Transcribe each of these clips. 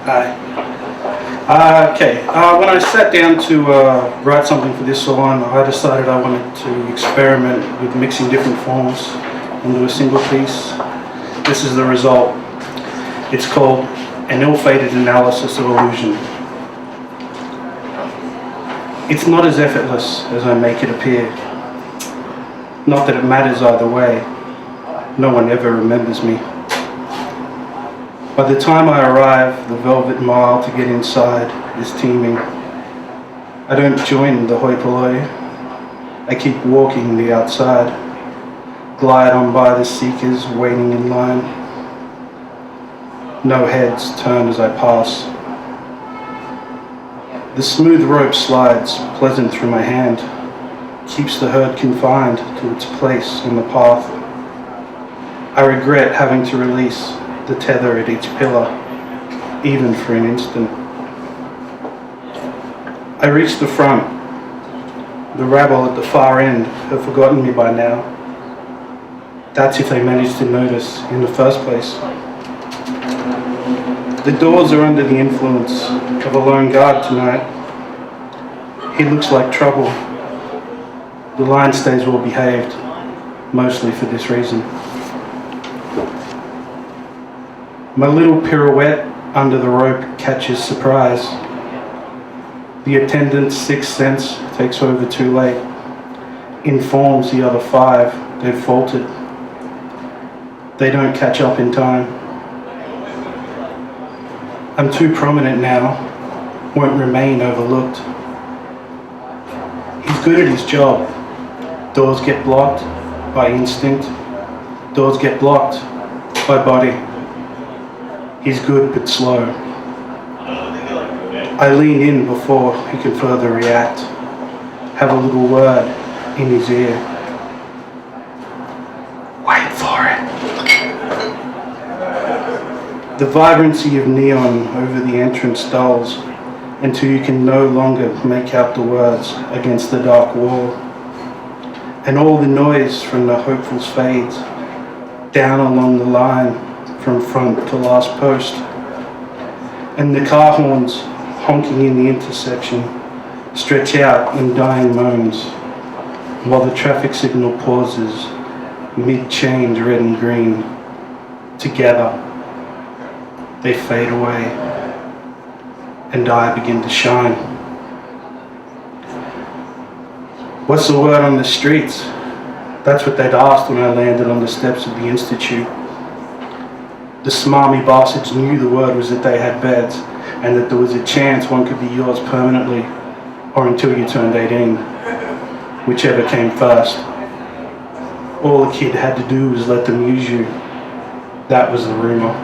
Hi. When I sat down to write something for this salon, I decided I wanted to experiment with mixing different forms into a single piece. This is the result. It's called an ill-fated analysis of illusion. It's not as effortless as I make it appear. Not that it matters either way. No one ever remembers me. By the time I arrive, the velvet mile to get inside is teeming. I don't join the hoi polloi. I keep walking the outside, glide on by the seekers waiting in line. No heads turn as I pass. The smooth rope slides pleasant through my hand, keeps the herd confined to its place on the path. I regret having to release the tether at each pillar, even for an instant. I reach the front. The rabble at the far end have forgotten me by now. That's if they managed to notice in the first place. The doors are under the influence of a lone guard tonight. He looks like trouble. The line stays well behaved, mostly for this reason. My little pirouette under the rope catches surprise. The attendant's sixth sense takes over too late, informs the other five they've faltered. They don't catch up in time. I'm too prominent now, won't remain overlooked. He's good at his job. Doors get blocked by instinct. Doors get blocked by body. He's good but slow. I lean in before he can further react, have a little word in his ear. Wait for it. The vibrancy of neon over the entrance dulls until you can no longer make out the words against the dark wall. And all the noise from the hopefuls fades down along the line from front to last post, and the car horns honking in the intersection stretch out in dying moans, while the traffic signal pauses mid-change red and green. Together they fade away, and I begin to shine. What's the word on the streets? That's what they'd asked when I landed on the steps of the Institute. The smarmy bastards knew the word was that they had beds, and that there was a chance one could be yours permanently, or until you turned 18, whichever came first. All a kid had to do was let them use you. That was the rumor.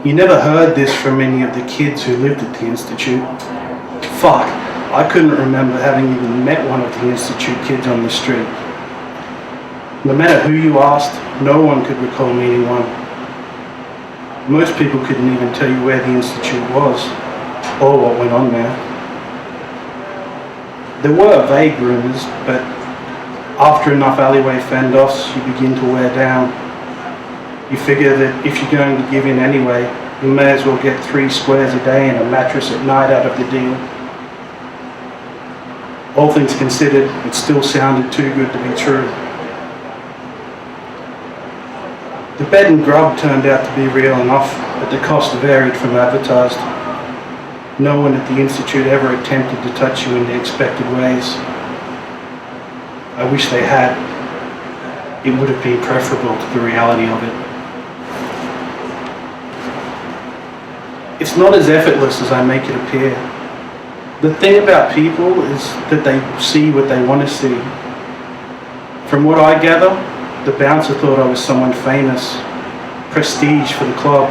You never heard this from any of the kids who lived at the Institute. Fuck, I couldn't remember having even met one of the Institute kids on the street. No matter who you asked, no one could recall meeting one. Most people couldn't even tell you where the Institute was, or what went on there. There were vague rumours, but after enough alleyway fend-offs, you begin to wear down. You figure that if you're going to give in anyway, you may as well get 3 squares a day and a mattress at night out of the deal. All things considered, it still sounded too good to be true. The bed and grub turned out to be real enough, but the cost varied from advertised. No one at the Institute ever attempted to touch you in the expected ways. I wish they had. It would have been preferable to the reality of it. It's not as effortless as I make it appear. The thing about people is that they see what they want to see. From what I gather, the bouncer thought I was someone famous, prestige for the club.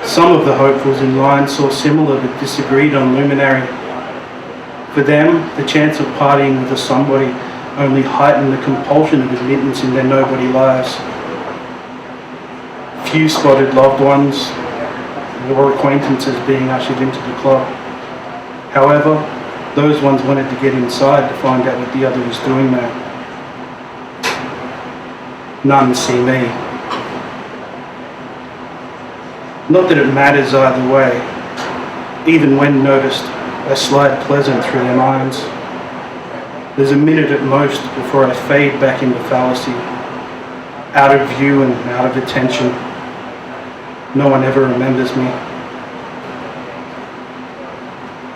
Some of the hopefuls in line saw similar but disagreed on luminary. For them, the chance of partying with a somebody only heightened the compulsion of admittance in their nobody lives. Few spotted loved ones or acquaintances being ushered into the club. However, those ones wanted to get inside to find out what the other was doing there. None see me. Not that it matters either way. Even when noticed, I slide pleasant through their minds. There's a minute at most before I fade back into fallacy, out of view and out of attention. No one ever remembers me.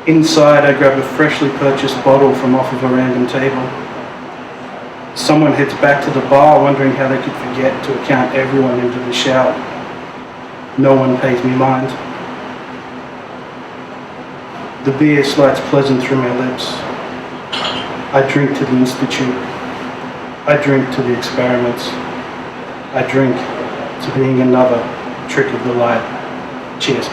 Inside, I grab a freshly purchased bottle from off of a random table. Someone heads back to the bar wondering how they could forget to account everyone into the shout. No one pays me mind. The beer slides pleasant through my lips. I drink to the institute. I drink to the experiments. I drink to being another trick of the light. Cheers.